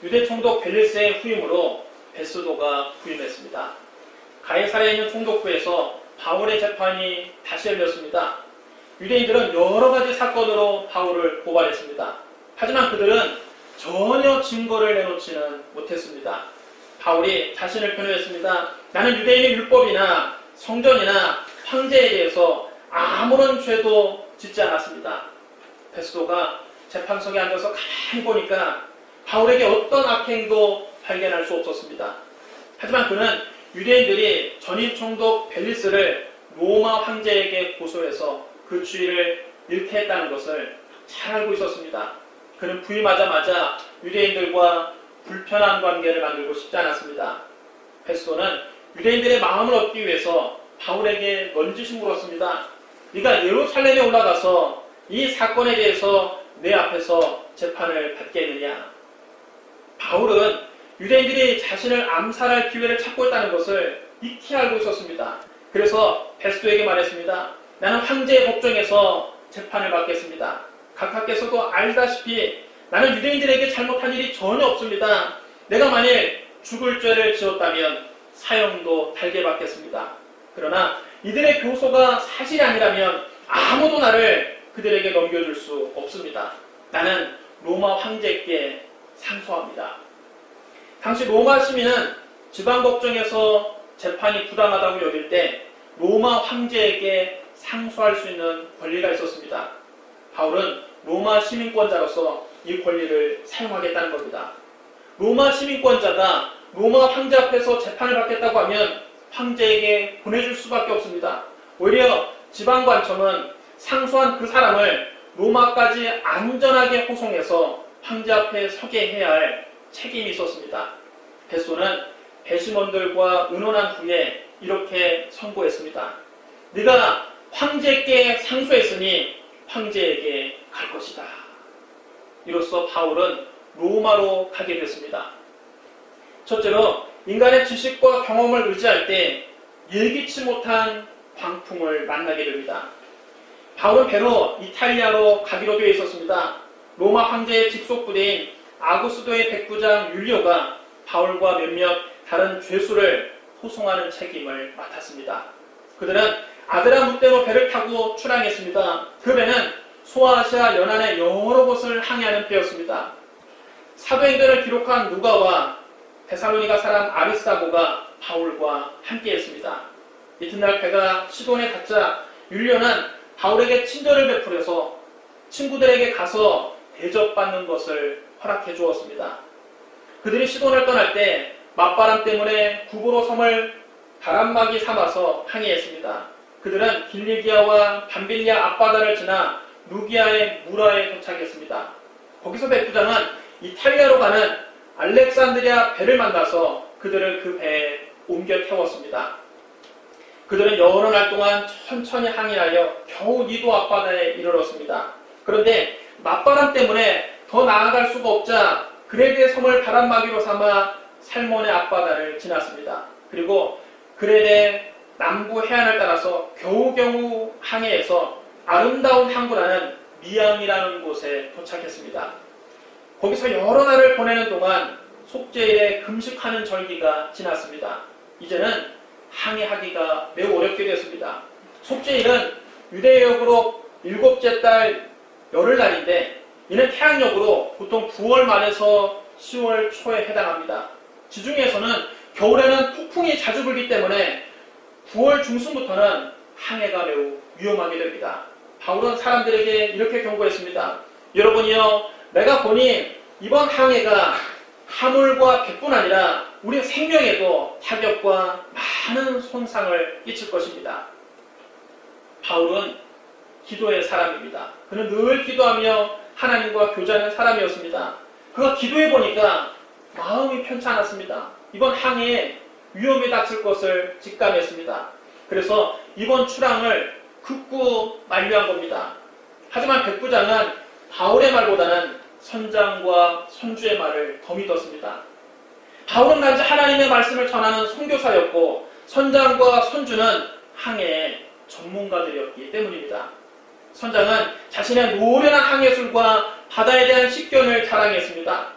유대 총독 벨리스의 후임으로 베스도가 부임했습니다. 가이사랴에 있는 총독부에서 바울의 재판이 다시 열렸습니다. 유대인들은 여러 가지 사건으로 바울을 고발했습니다. 하지만 그들은 전혀 증거를 내놓지는 못했습니다. 바울이 자신을 변호했습니다. 나는 유대인의 율법이나 성전이나 황제에 대해서 아무런 죄도 짓지 않았습니다. 베스도가 재판석에 앉아서 가만히 보니까 바울에게 어떤 악행도 발견할 수 없었습니다. 하지만 그는 유대인들이 전임 총독 벨리스를 로마 황제에게 고소해서 그 주의를 잃게 했다는 것을 잘 알고 있었습니다. 그는 부임하자마자 유대인들과 불편한 관계를 만들고 싶지 않았습니다. 베스도는 유대인들의 마음을 얻기 위해서 바울에게 넌지시 물었습니다. 네가 예루살렘에 올라가서 이 사건에 대해서 내 앞에서 재판을 받겠느냐? 바울은 유대인들이 자신을 암살할 기회를 찾고 있다는 것을 익히 알고 있었습니다. 그래서 베스도에게 말했습니다. 나는 황제의 법정에서 재판을 받겠습니다. 각하께서도 알다시피 나는 유대인들에게 잘못한 일이 전혀 없습니다. 내가 만일 죽을 죄를 지었다면 사형도 달게 받겠습니다. 그러나 이들의 교소가 사실이 아니라면 아무도 나를 그들에게 넘겨줄 수 없습니다. 나는 로마 황제께 상소합니다. 당시 로마 시민은 지방법정에서 재판이 부당하다고 여길 때 로마 황제에게 상소할 수 있는 권리가 있었습니다. 바울은 로마 시민권자로서 이 권리를 사용하겠다는 겁니다. 로마 시민권자가 로마 황제 앞에서 재판을 받겠다고 하면 황제에게 보내줄 수밖에 없습니다. 오히려 지방관청은 상소한 그 사람을 로마까지 안전하게 호송해서 황제 앞에 서게 해야 할 책임이 있었습니다. 베스도는 배심원들과 의논한 후에 이렇게 선고했습니다. 네가 황제께 상소했으니 황제에게 갈 것이다. 이로써 바울은 로마로 가게 됐습니다. 첫째로 인간의 지식과 경험을 의지할 때 예기치 못한 광풍을 만나게 됩니다. 바울은 배로 이탈리아로 가기로 되어 있었습니다. 로마 황제의 직속 부대인 아구스도의 백부장 율리오가 바울과 몇몇 다른 죄수를 호송하는 책임을 맡았습니다. 그들은 아드라무떼로 배를 타고 출항했습니다. 그 배는 소아시아 연안의 여러 곳을 항해하는 배였습니다. 사도행전을 기록한 누가와 데살로니가 사람 아리스다고가 바울과 함께했습니다. 이튿날 배가 시돈에 닿자 율리오는 바울에게 친절을 베풀어서 친구들에게 가서 대접받는 것을 허락해 주었습니다. 그들이 시돈을 떠날 때 맞바람 때문에 구브로 섬을 바람막이 삼아서 항해했습니다. 그들은 길리기아와 밤빌리아 앞바다를 지나 루기아의 무라에 도착했습니다. 거기서 백부장은 이탈리아로 가는 알렉산드리아 배를 만나서 그들을 그 배에 옮겨 태웠습니다. 그들은 여러 날 동안 천천히 항해하여 겨우 니도 앞바다에 이르렀습니다. 그런데 맞바람 때문에 더 나아갈 수가 없자 그레데 섬을 바람막이로 삼아 살몬의 앞바다를 지났습니다. 그리고 그레데 남부 해안을 따라서 겨우겨우 항해해서 아름다운 항구라는 미양이라는 곳에 도착했습니다. 거기서 여러 날을 보내는 동안 속죄일에 금식하는 절기가 지났습니다. 이제는 항해하기가 매우 어렵게 됐습니다. 속죄일은 유대역으로 7째 달 열흘날인데 이는 태양력으로 보통 9월 말에서 10월 초에 해당합니다. 지중해에서는 겨울에는 폭풍이 자주 불기 때문에 9월 중순부터는 항해가 매우 위험하게 됩니다. 바울은 사람들에게 이렇게 경고했습니다. 여러분이요, 내가 보니 이번 항해가 하물과 배뿐 아니라 우리 생명에도 타격과 많은 손상을 끼칠 것입니다. 바울은 기도의 사람입니다. 그는 늘 기도하며 하나님과 교제하는 사람이었습니다. 그가 기도해 보니까 마음이 편치 않았습니다. 이번 항해에 위험이 닥칠 것을 직감했습니다. 그래서 이번 출항을 극구 만류한 겁니다. 하지만 백부장은 바울의 말보다는 선장과 선주의 말을 더 믿었습니다. 바울은 단지 하나님의 말씀을 전하는 선교사였고 선장과 선주는 항해의 전문가들이었기 때문입니다. 선장은 자신의 노련한 항해술과 바다에 대한 식견을 자랑했습니다.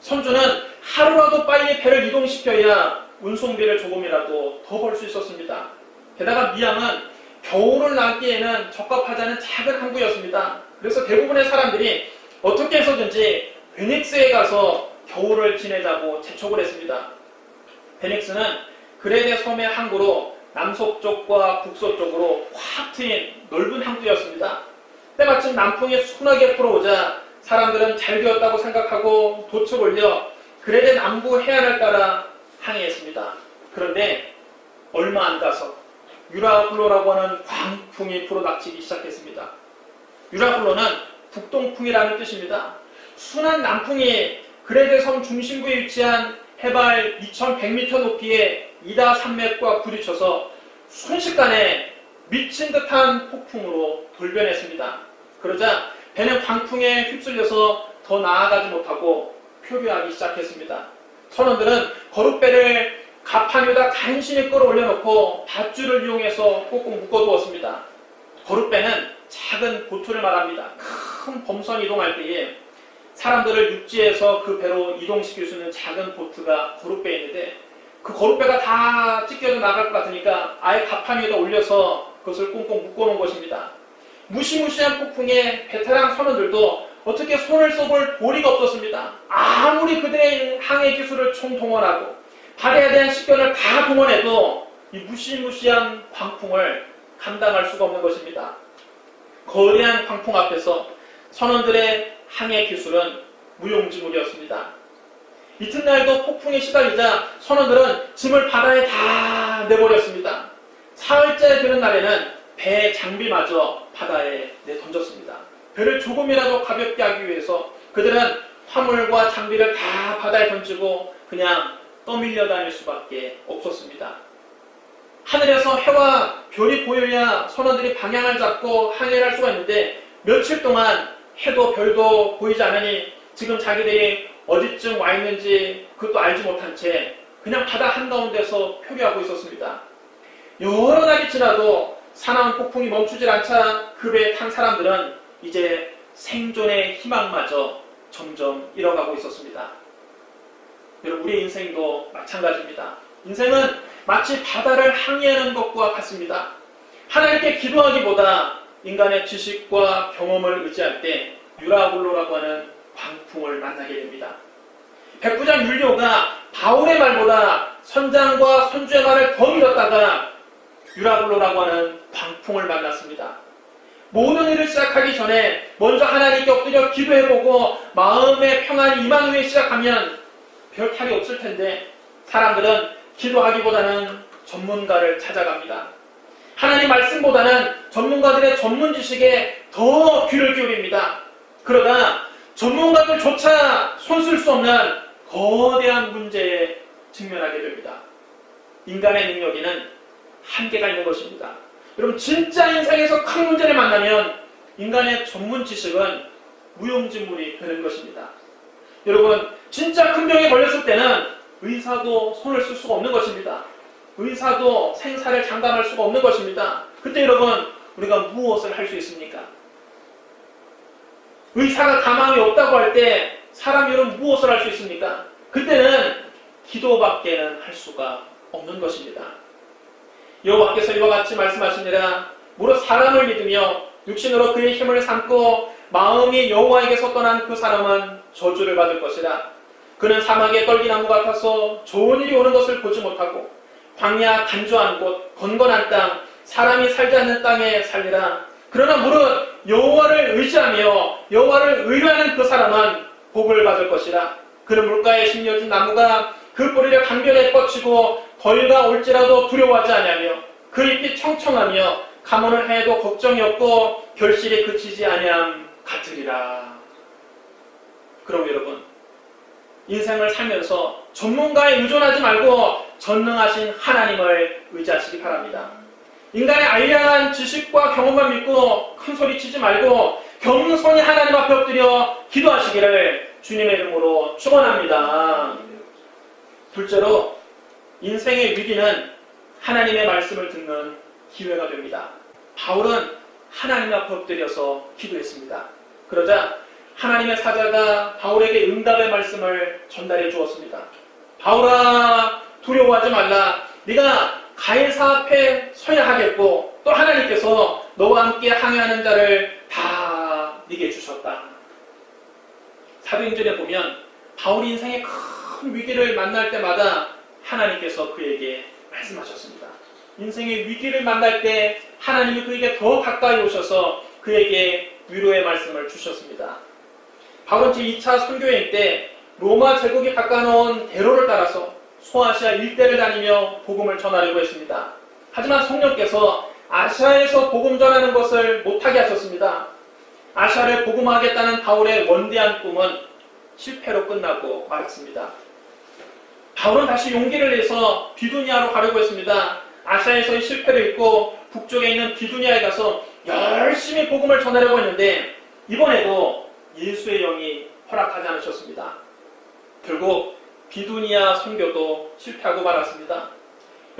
선주는 하루라도 빨리 배를 이동시켜야 운송비를 조금이라도 더 벌 수 있었습니다. 게다가 미양은 겨울을 나기에는 적합하지 않은 작은 항구였습니다. 그래서 대부분의 사람들이 어떻게 해서든지 베닉스에 가서 겨울을 지내자고 재촉을 했습니다. 베닉스는 그레데 섬의 항구로 남서쪽과 북서쪽으로 확 트인 넓은 항구였습니다. 때마침 남풍이 순하게 불어오자 사람들은 잘 되었다고 생각하고 돛을 올려 그레데 남부 해안을 따라 항해했습니다. 그런데 얼마 안 가서 유라굴로라고 하는 광풍이 불어닥치기 시작했습니다. 유라굴로는 북동풍이라는 뜻입니다. 순한 남풍이 그레데 섬 중심부에 위치한 해발 2100m 높이의 이다 산맥과 부딪혀서 순식간에 미친 듯한 폭풍으로 돌변했습니다. 그러자 배는 광풍에 휩쓸려서 더 나아가지 못하고 표류하기 시작했습니다. 선원들은 거룻배를 갑판 위에다 간신히 끌어올려놓고 밧줄을 이용해서 꾹꾹 묶어두었습니다. 거룻배는 작은 보트를 말합니다. 큰 범선 이동할 때에 사람들을 육지에서 그 배로 이동시킬 수 있는 작은 보트가 거룻배에 있는데 그 거룻배가 다 찢겨져 나갈 것 같으니까 아예 갑판 위에다 올려서 그것을 꽁꽁 묶어놓은 것입니다. 무시무시한 폭풍에 베테랑 선원들도 어떻게 손을 써볼 도리가 없었습니다. 아무리 그들의 항해 기술을 총동원하고 바다에 대한 식견을 다 동원해도 이 무시무시한 광풍을 감당할 수가 없는 것입니다. 거대한 광풍 앞에서 선원들의 항해 기술은 무용지물이었습니다. 이튿날도 폭풍에 시달리자 선원들은 짐을 바다에 다 내버렸습니다. 사흘째 되는 날에는 배 장비마저 바다에 내던졌습니다. 배를 조금이라도 가볍게 하기 위해서 그들은 화물과 장비를 다 바다에 던지고 그냥 떠밀려 다닐 수밖에 없었습니다. 하늘에서 해와 별이 보여야 선원들이 방향을 잡고 항해를 할 수가 있는데 며칠 동안 해도 별도 보이지 않으니 지금 자기들이 어디쯤 와 있는지 그것도 알지 못한 채 그냥 바다 한가운데서 표류하고 있었습니다. 여러 날이 지나도 사나운 폭풍이 멈추질 않자 그 배에 탄 사람들은 이제 생존의 희망마저 점점 잃어가고 있었습니다. 여러분, 우리의 인생도 마찬가지입니다. 인생은 마치 바다를 항해하는 것과 같습니다. 하나님께 기도하기보다 인간의 지식과 경험을 의지할 때 유라굴로라고 하는 광풍을 만나게 됩니다. 백부장 율리오가 바울의 말보다 선장과 선주의 말을 더 믿었다가 유라굴로라고 하는 광풍을 만났습니다. 모든 일을 시작하기 전에 먼저 하나님께 엎드려 기도해보고 마음의 평안이 임한 후에 시작하면 별 탈이 없을 텐데 사람들은 기도하기보다는 전문가를 찾아갑니다. 하나님 말씀보다는 전문가들의 전문 지식에 더 귀를 기울입니다. 그러다 전문가들조차 손쓸 수 없는 거대한 문제에 직면하게 됩니다. 인간의 능력에는 한계가 있는 것입니다. 여러분, 진짜 인생에서 큰 문제를 만나면 인간의 전문 지식은 무용지물이 되는 것입니다. 여러분, 진짜 큰 병에 걸렸을 때는 의사도 손을 쓸 수가 없는 것입니다. 의사도 생사를 장담할 수가 없는 것입니다. 그때 여러분, 우리가 무엇을 할 수 있습니까? 의사가 가망이 없다고 할 때 사람이 여러분 무엇을 할 수 있습니까? 그때는 기도밖에는 할 수가 없는 것입니다. 여호와께서 이와 같이 말씀하시니라. 무릇 사람을 믿으며 육신으로 그의 힘을 삼고 마음이 여호와에게서 떠난 그 사람은 저주를 받을 것이라. 그는 사막의 떨기나무 같아서 좋은 일이 오는 것을 보지 못하고 광야 간조한 곳 건건한 땅 사람이 살지 않는 땅에 살리라. 그러나 무릇 여호와를 의지하며 여호와를 의뢰하는 그 사람은 복을 받을 것이라. 그는 물가에 심려진 나무가 그 뿌리를 강변에 뻗치고 벌가 올지라도 두려워하지 아니하며 그 잎이 청청하며 가뭄을 해도 걱정이 없고 결실이 그치지 아니함 같으리라. 그럼 여러분, 인생을 살면서 전문가에 의존하지 말고 전능하신 하나님을 의지하시기 바랍니다. 인간의 알량한 지식과 경험만 믿고 큰소리 치지 말고 겸손히 하나님 앞에 엎드려 기도하시기를 주님의 이름으로 축원합니다. 둘째로, 인생의 위기는 하나님의 말씀을 듣는 기회가 됩니다. 바울은 하나님 앞에 엎드려서 기도했습니다. 그러자 하나님의 사자가 바울에게 응답의 말씀을 전달해 주었습니다. 바울아, 두려워하지 말라. 네가 가해사 앞에 서야 하겠고 또 하나님께서 너와 함께 항해하는 자를 다 네게 주셨다. 사도행전에 보면 바울이 인생의 큰 위기를 만날 때마다 하나님께서 그에게 말씀하셨습니다. 인생의 위기를 만날 때 하나님이 그에게 더 가까이 오셔서 그에게 위로의 말씀을 주셨습니다. 바울은 제2차 선교여행 때 로마 제국이 바꿔놓은 대로를 따라서 소아시아 일대를 다니며 복음을 전하려고 했습니다. 하지만 성령께서 아시아에서 복음 전하는 것을 못하게 하셨습니다. 아시아를 복음하겠다는 바울의 원대한 꿈은 실패로 끝나고 말았습니다. 바울은 다시 용기를 내서 비두니아로 가려고 했습니다. 아시아에서의 실패를 잊고 북쪽에 있는 비두니아에 가서 열심히 복음을 전하려고 했는데 이번에도 예수의 영이 허락하지 않으셨습니다. 결국 비두니아 선교도 실패하고 말았습니다.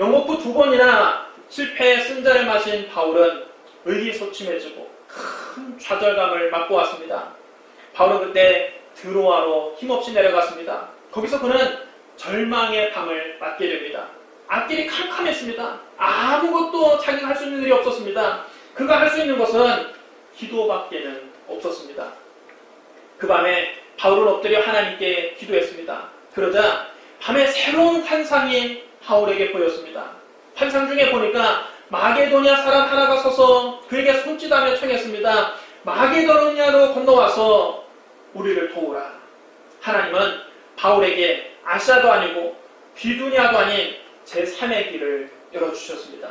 영목부 2번이나 실패의 쓴자를 마신 바울은 의기소침해지고 큰 좌절감을 맛보았습니다. 바울은 그때 드로아로 힘없이 내려갔습니다. 거기서 그는 절망의 밤을 맞게 됩니다. 앞길이 캄캄했습니다. 아무것도 자기가 할 수 있는 일이 없었습니다. 그가 할 수 있는 것은 기도밖에는 없었습니다. 그 밤에 바울은 엎드려 하나님께 기도했습니다. 그러자 밤에 새로운 환상이 바울에게 보였습니다. 환상 중에 보니까 마게도냐 사람 하나가 서서 그에게 손짓하며 청했습니다. 마게도냐로 건너와서 우리를 도우라. 하나님은 바울에게 아시아도 아니고 비두니아도 아닌 제3의 길을 열어주셨습니다.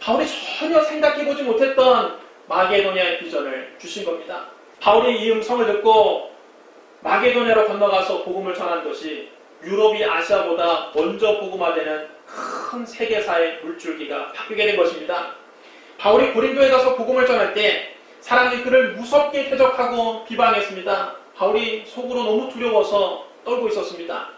바울이 전혀 생각해보지 못했던 마게도냐의 비전을 주신 겁니다. 바울이 이 음성을 듣고 마게도냐로 건너가서 복음을 전한 것이 유럽이 아시아보다 먼저 복음화되는 큰 세계사의 물줄기가 바뀌게 된 것입니다. 바울이 고린도에 가서 복음을 전할 때 사람들이 그를 무섭게 대적하고 비방했습니다. 바울이 속으로 너무 두려워서 떨고 있었습니다.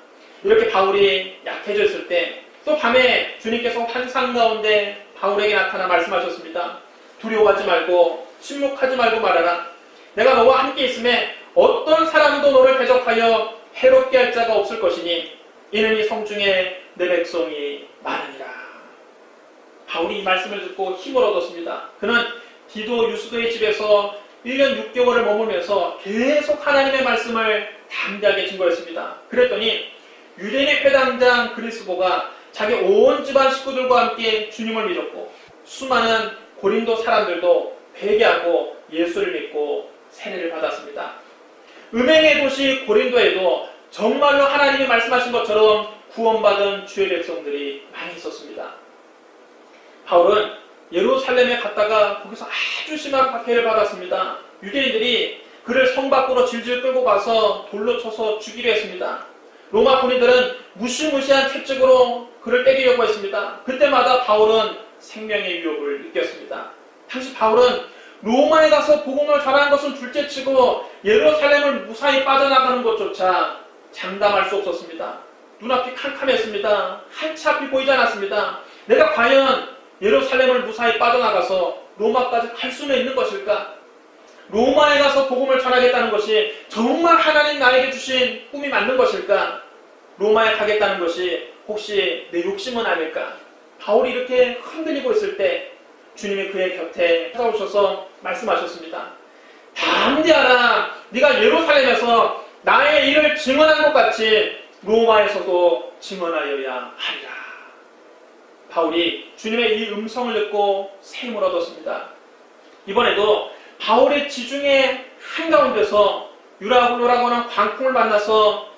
이렇게 바울이 약해져 있을 때 또 밤에 주님께서 환상 가운데 바울에게 나타나 말씀하셨습니다. 두려워하지 말고 침묵하지 말고 말하라. 내가 너와 함께 있음에 어떤 사람도 너를 대적하여 해롭게 할 자가 없을 것이니 이는 이 성중에 내 백성이 많으니라. 바울이 이 말씀을 듣고 힘을 얻었습니다. 그는 디도 유스도의 집에서 1년 6개월을 머물면서 계속 하나님의 말씀을 담대하게 증거했습니다. 그랬더니 유대인의 회당장 그리스도가 자기 온 집안 식구들과 함께 주님을 믿었고 수많은 고린도 사람들도 회개하고 예수를 믿고 세례를 받았습니다. 음행의 도시 고린도에도 정말로 하나님이 말씀하신 것처럼 구원받은 주의 백성들이 많이 있었습니다. 바울은 예루살렘에 갔다가 거기서 아주 심한 박해를 받았습니다. 유대인들이 그를 성 밖으로 질질 끌고 가서 돌로 쳐서 죽이려 했습니다. 로마 군인들은 무시무시한 채찍으로 그를 때리려고 했습니다. 그때마다 바울은 생명의 위협을 느꼈습니다. 당시 바울은 로마에 가서 복음을 전하는 것은 둘째치고 예루살렘을 무사히 빠져나가는 것조차 장담할 수 없었습니다. 눈앞이 캄캄했습니다. 한치 앞이 보이지 않았습니다. 내가 과연 예루살렘을 무사히 빠져나가서 로마까지 갈 수는 있는 것일까? 로마에 가서 복음을 전하겠다는 것이 정말 하나님 나에게 주신 꿈이 맞는 것일까? 로마에 가겠다는 것이 혹시 내 욕심은 아닐까? 바울이 이렇게 흔들리고 있을 때 주님이 그의 곁에 찾아오셔서 말씀하셨습니다. 담대하라. 네가 예루살렘에서 나의 일을 증언한 것 같이 로마에서도 증언하여야 하리라. 바울이 주님의 이 음성을 듣고 새 힘을 얻었습니다. 이번에도 바울의 지중해 한가운데서 유라굴로라고 하는 광풍을 만나서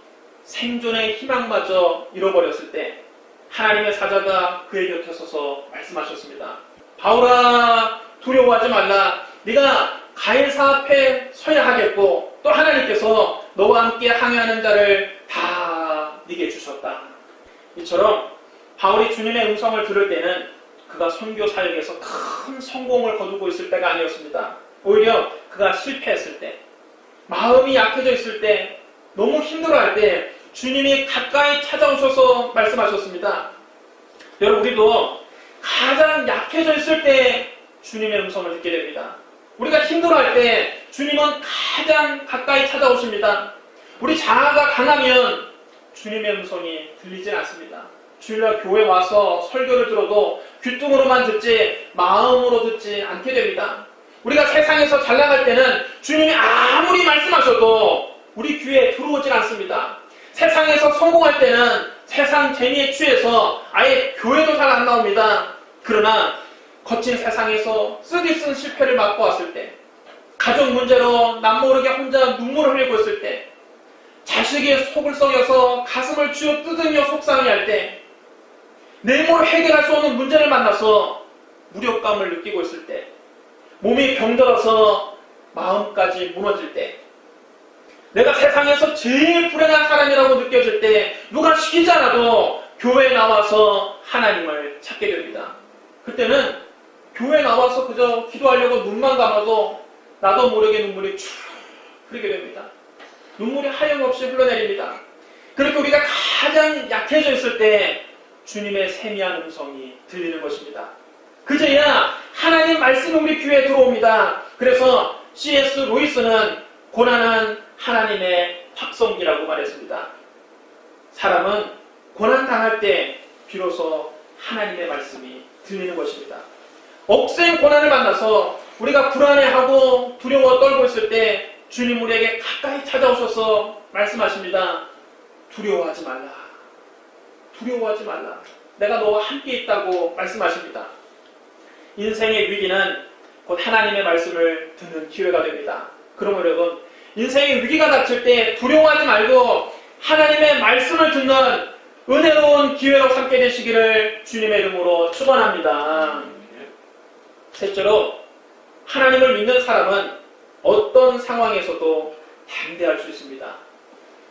생존의 희망마저 잃어버렸을 때 하나님의 사자가 그의 곁에 서서 말씀하셨습니다. 바울아, 두려워하지 말라. 네가 가해사 앞에 서야 하겠고 또 하나님께서 너와 함께 항해하는 자를 다 네게 주셨다. 이처럼 바울이 주님의 음성을 들을 때는 그가 선교 사역에서 큰 성공을 거두고 있을 때가 아니었습니다. 오히려 그가 실패했을 때, 마음이 약해져 있을 때, 너무 힘들어할 때 주님이 가까이 찾아오셔서 말씀하셨습니다. 여러분, 우리도 가장 약해져 있을 때 주님의 음성을 듣게 됩니다. 우리가 힘들어할 때 주님은 가장 가까이 찾아오십니다. 우리 자아가 강하면 주님의 음성이 들리진 않습니다. 주일날 교회 와서 설교를 들어도 귀뚱으로만 듣지 마음으로 듣지 않게 됩니다. 우리가 세상에서 잘 나갈 때는 주님이 아무리 말씀하셔도 우리 귀에 들어오질 않습니다. 세상에서 성공할 때는 세상 재미에 취해서 아예 교회도 잘 안 나옵니다. 그러나 거친 세상에서 쓰디쓴 실패를 맛보았을 때, 가족 문제로 남모르게 혼자 눈물을 흘리고 있을 때, 자식이 속을 썩여서 가슴을 쥐어 뜯으며 속상해할 때, 내모로 해결할 수 없는 문제를 만나서 무력감을 느끼고 있을 때, 몸이 병들어서 마음까지 무너질 때, 내가 세상에서 제일 불행한 사람이라고 느껴질 때 누가 시키지 않아도 교회에 나와서 하나님을 찾게 됩니다. 그때는 교회에 나와서 그저 기도하려고 눈만 감아도 나도 모르게 눈물이 쭉 흐르게 됩니다. 눈물이 하염없이 흘러내립니다. 그렇게 우리가 가장 약해져 있을 때 주님의 세미한 음성이 들리는 것입니다. 그제야 하나님 말씀이 우리 귀에 들어옵니다. 그래서 C.S. 루이스는 고난은 하나님의 확성기라고 말했습니다. 사람은 고난당할 때 비로소 하나님의 말씀이 들리는 것입니다. 억센 고난을 만나서 우리가 불안해하고 두려워 떨고 있을 때 주님 우리에게 가까이 찾아오셔서 말씀하십니다. 두려워하지 말라. 두려워하지 말라. 내가 너와 함께 있다고 말씀하십니다. 인생의 위기는 곧 하나님의 말씀을 듣는 기회가 됩니다. 그러므로 여러분, 인생의 위기가 닥칠 때 두려워하지 말고 하나님의 말씀을 듣는 은혜로운 기회로 삼게 되시기를 주님의 이름으로 축원합니다. 셋째로, 하나님을 믿는 사람은 어떤 상황에서도 담대할 수 있습니다.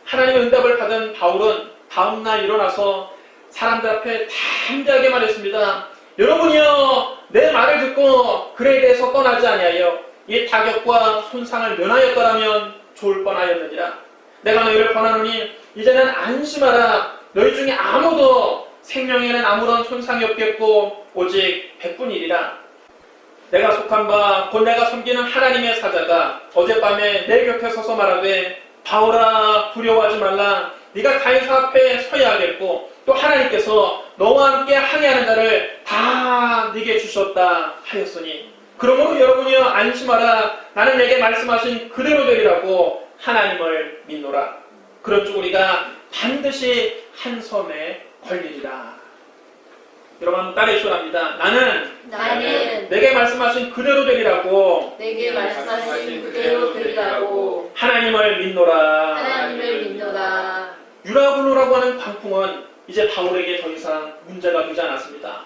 하나님의 응답을 받은 바울은 다음날 일어나서 사람들 앞에 담대하게 말했습니다. 여러분이여, 내 말을 듣고 글에 대해서 떠나지 아니하여 이 타격과 손상을 면하였더라면 좋을 뻔하였느니라. 내가 너희를 권하노니 이제는 안심하라. 너희 중에 아무도 생명에는 아무런 손상이 없겠고 오직 백분이리라. 내가 속한 바 곧 내가 섬기는 하나님의 사자가 어젯밤에 내 곁에 서서 말하되 바울아 두려워하지 말라. 네가 가이사 앞에 서야 하겠고 또 하나님께서 너와 함께 항해하는 자를 다 네게 주셨다 하였으니 그러므로 여러분이여 안심하라. 나는 내게 말씀하신 그대로 되리라고 하나님을 믿노라. 그런 쪽 우리가 반드시 한 섬에 걸리리라. 여러분 한번 따라해 주시랍니다. 나는 내게 말씀하신 그대로 되리라고 하나님을 믿노라. 유라굴로라고 하는 광풍은 이제 바울에게 더 이상 문제가 되지 않았습니다.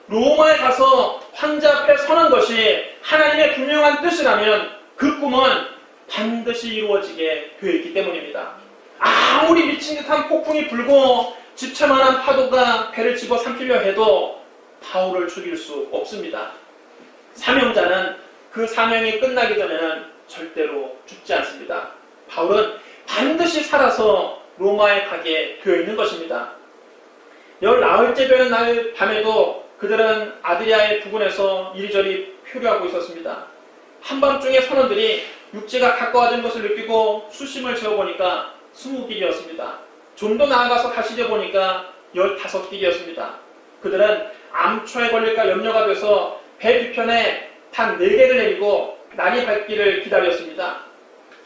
로마에 가서 황제 앞에 서는 것이 하나님의 분명한 뜻이라면 그 꿈은 반드시 이루어지게 되어 있기 때문입니다. 아무리 미친 듯한 폭풍이 불고 지체만한 파도가 배를 집어삼키려 해도 바울을 죽일 수 없습니다. 사명자는 그 사명이 끝나기 전에는 절대로 죽지 않습니다. 바울은 반드시 살아서 로마에 가게 되어 있는 것입니다. 19일째 되는 날 밤에도 그들은 아드리아의 부근에서 이리저리 표류하고 있었습니다. 한밤중에 선원들이 육지가 가까워진 것을 느끼고 수심을 재어보니까 20길이었습니다. 좀 더 나아가서 다시 재보니까 15길이었습니다. 그들은 암초에 걸릴까 염려가 돼서 배 뒤편에 단 4개를 내리고 날이 밝기를 기다렸습니다.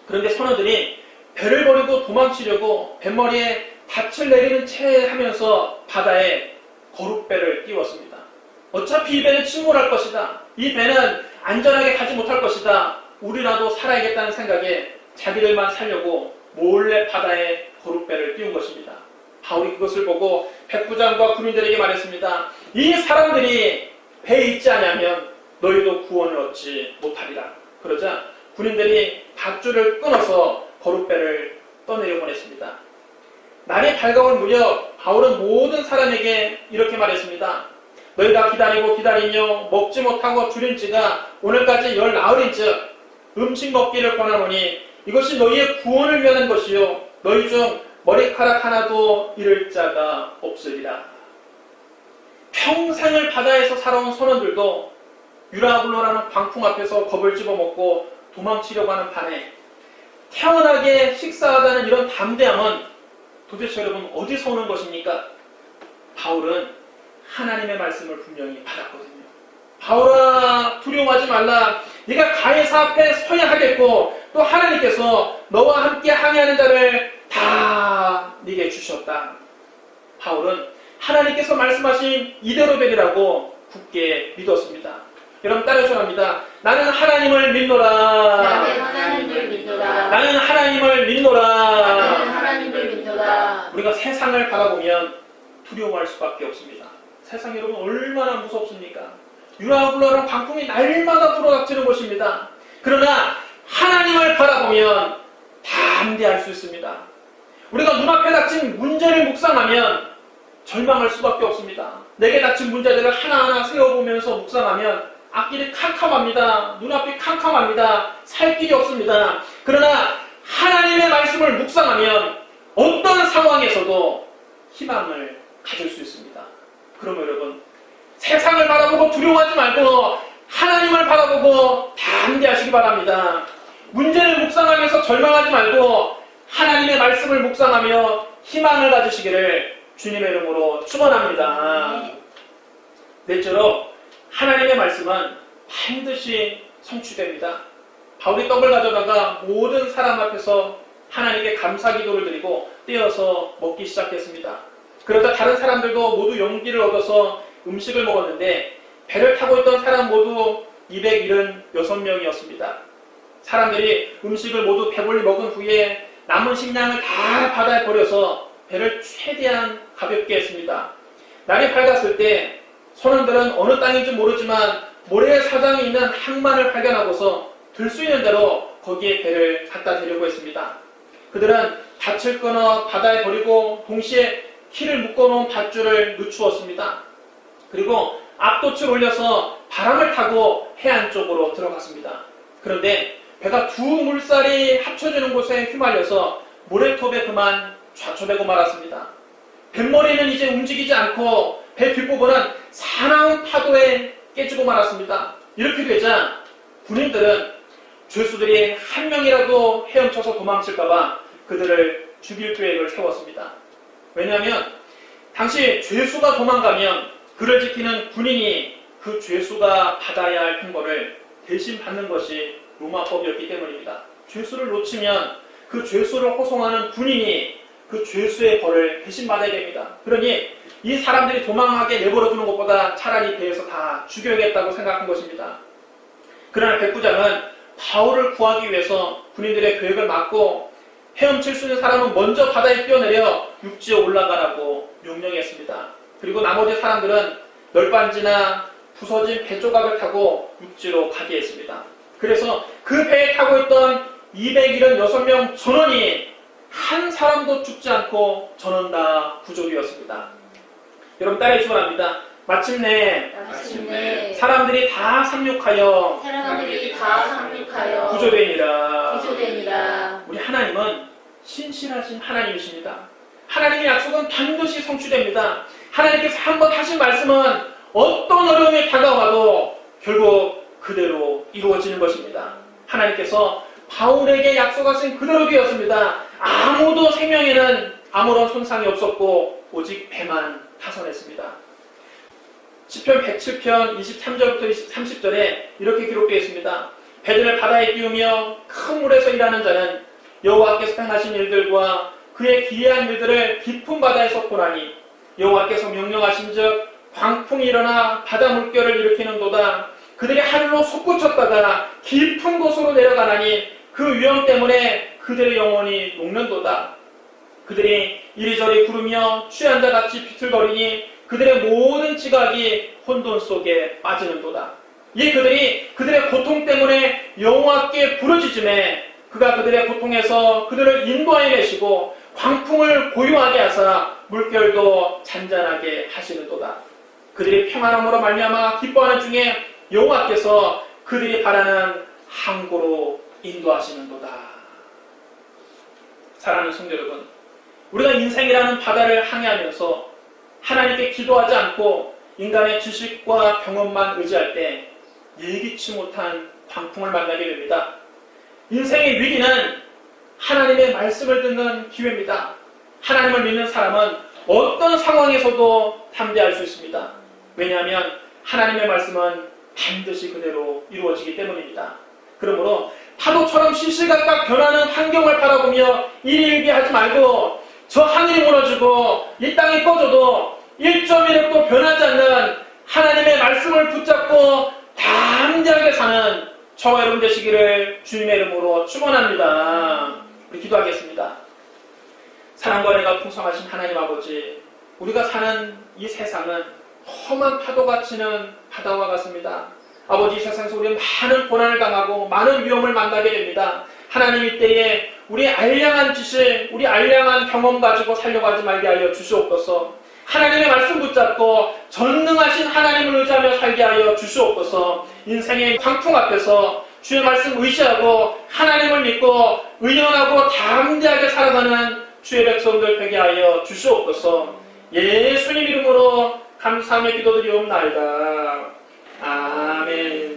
그런데 선원들이 배를 버리고 도망치려고 뱃머리에 닻을 내리는 채 하면서 바다에 거룻배를 띄웠습니다. 어차피 이 배는 침몰할 것이다. 이 배는 안전하게 가지 못할 것이다. 우리라도 살아야겠다는 생각에 자기들만 살려고 몰래 바다에 거룻배를 띄운 것입니다. 바울이 그것을 보고 백부장과 군인들에게 말했습니다. 이 사람들이 배에 있지 않으면 너희도 구원을 얻지 못하리라. 그러자 군인들이 밧줄을 끊어서 거룻배를 떠내려 보냈습니다. 날이 밝아올 무렵 바울은 모든 사람에게 이렇게 말했습니다. 너희가 기다리며 먹지 못하고 줄인 지가 오늘까지 19일인즉 음식 먹기를 권하노니 이것이 너희의 구원을 위한 것이요 너희 중 머리카락 하나도 잃을 자가 없으리라. 평생을 바다에서 살아온 선원들도 유라굴로라는 광풍 앞에서 겁을 집어먹고 도망치려고 하는 판에 태연하게 식사하다는 이런 담대함은 도대체 여러분 어디서 오는 것입니까? 바울은 하나님의 말씀을 분명히 받았거든요. 바울아, 두려워하지 말라. 네가 가이사 앞에 서야 하겠고 또 하나님께서 너와 함께 항해하는 자를 다 네게 주셨다. 바울은 하나님께서 말씀하신 이대로 되리라고 굳게 믿었습니다. 여러분 따라서 합니다. 나는 하나님을 믿노라. 나는 하나님을 믿노라. 나는 하나님을 믿노라. 나는 하나님을 믿노라. 우리가 세상을 바라보면 두려워할 수밖에 없습니다. 세상이 여러분 얼마나 무섭습니까? 유라굴로라는 광풍이 날마다 불어닥치는 곳입니다. 그러나 하나님을 바라보면 담대할 수 있습니다. 우리가 눈앞에 닥친 문제를 묵상하면 절망할 수밖에 없습니다. 내게 닥친 문제들을 하나하나 세워보면서 묵상하면 앞길이 캄캄합니다. 눈앞이 캄캄합니다. 살 길이 없습니다. 그러나 하나님의 말씀을 묵상하면 어떤 상황에서도 희망을 가질 수 있습니다. 그러면 여러분 세상을 바라보고 두려워하지 말고 하나님을 바라보고 담대하시기 바랍니다. 문제를 묵상하면서 절망하지 말고 하나님의 말씀을 묵상하며 희망을 가지시기를 주님의 이름으로 축원합니다. 넷째로 하나님의 말씀은 반드시 성취됩니다. 바울이 떡을 가져다가 모든 사람 앞에서 하나님께 감사 기도를 드리고 떼어서 먹기 시작했습니다. 그러자 다른 사람들도 모두 용기를 얻어서 음식을 먹었는데 배를 타고 있던 사람 모두 276명이었습니다. 사람들이 음식을 모두 배불리 먹은 후에 남은 식량을 다 바다에 버려서 배를 최대한 가볍게 했습니다. 날이 밝았을 때 선원들은 어느 땅인지 모르지만 모래사장에 있는 항만을 발견하고서 들 수 있는 대로 거기에 배를 갖다 대려고 했습니다. 그들은 닻을 끊어 바다에 버리고 동시에 키를 묶어놓은 밧줄을 늦추었습니다. 그리고 앞돛을 올려서 바람을 타고 해안 쪽으로 들어갔습니다. 그런데 배가 두 물살이 합쳐지는 곳에 휘말려서 모래톱에 그만 좌초되고 말았습니다. 뱃머리는 이제 움직이지 않고 배 뒷부분은 사나운 파도에 깨지고 말았습니다. 이렇게 되자 군인들은 죄수들이 한 명이라도 헤엄쳐서 도망칠까봐 그들을 죽일 계획을 세웠습니다. 왜냐하면 당시 죄수가 도망가면 그를 지키는 군인이 그 죄수가 받아야 할 형벌을 대신 받는 것이 로마법이었기 때문입니다. 죄수를 놓치면 그 죄수를 호송하는 군인이 그 죄수의 벌을 대신 받아야 됩니다. 그러니 이 사람들이 도망하게 내버려두는 것보다 차라리 배에서 다 죽여야겠다고 생각한 것입니다. 그러나 백부장은 바울을 구하기 위해서 군인들의 계획을 막고 헤엄칠 수 있는 사람은 먼저 바다에 뛰어내려 육지에 올라가라고 명령했습니다. 그리고 나머지 사람들은 널빤지나 부서진 배 조각을 타고 육지로 가게 했습니다. 그래서 그 배에 타고 있던 276명 전원이 한 사람도 죽지 않고 전원 다 구조되었습니다. 여러분 따라해 주랍니다. 마침내 사람들이 다 상륙하여 구조되니라. 우리 하나님은 신실하신 하나님이십니다. 하나님의 약속은 반드시 성취됩니다. 하나님께서 한번 하신 말씀은 어떤 어려움이 다가와도 결국 그대로 이루어지는 것입니다. 하나님께서 바울에게 약속하신 그대로 되었습니다. 아무도 생명에는 아무런 손상이 없었고 오직 배만 타선했습니다. 시편 107편 23절부터 30절에 이렇게 기록되어 있습니다. 배들을 바다에 띄우며 큰 물에서 일하는 자는 여호와께서 행하신 일들과 그의 기이한 일들을 깊은 바다에서 보나니 여호와께서 명령하신즉 광풍이 일어나 바다 물결을 일으키는도다. 그들이 하늘로 솟구쳤다가 깊은 곳으로 내려가나니 그 위험 때문에 그들의 영혼이 녹는도다. 그들이 이리저리 구르며 취한 자같이 비틀거리니 그들의 모든 지각이 혼돈 속에 빠지는도다. 이 그들이 그들의 고통 때문에 여호와께 부르짖음에 그가 그들의 고통에서 그들을 인도하여 내시고 광풍을 고요하게 하사 물결도 잔잔하게 하시는도다. 그들이 평안함으로 말미암아 기뻐하는 중에 여호와께서 그들이 바라는 항구로 인도하시는도다. 사랑하는 성도 여러분, 우리가 인생이라는 바다를 항해하면서 하나님께 기도하지 않고 인간의 지식과 경험만 의지할 때 예기치 못한 광풍을 만나게 됩니다. 인생의 위기는 하나님의 말씀을 듣는 기회입니다. 하나님을 믿는 사람은 어떤 상황에서도 담대할 수 있습니다. 왜냐하면 하나님의 말씀은 반드시 그대로 이루어지기 때문입니다. 그러므로 파도처럼 시시각각 변하는 환경을 바라보며 일일비하지 말고 저 하늘이 무너지고 이 땅이 꺼져도 1.1획도 변하지 않는 하나님의 말씀을 붙잡고 담대하게 사는 저와 여러분 되시기를 주님의 이름으로 축원합니다. 우리 기도하겠습니다. 사랑과 은혜가 풍성하신 하나님 아버지, 우리가 사는 이 세상은 험한 파도가 치는 바다와 같습니다. 아버지, 이 세상에서 우리는 많은 고난을 당하고 많은 위험을 만나게 됩니다. 하나님, 이때에 우리 알량한 지식, 우리 알량한 경험 가지고 살려가지 말게 하여 주시옵소서. 하나님의 말씀 붙잡고 전능하신 하나님을 의지하며 살게 하여 주시옵소서. 인생의 광풍 앞에서 주의 말씀 의지하고 하나님을 믿고 의연하고 담대하게 살아가는 주의 백성들 되게 하여 주시옵소서. 예수님 이름으로 감사하며 기도드리옵나이다. 아멘.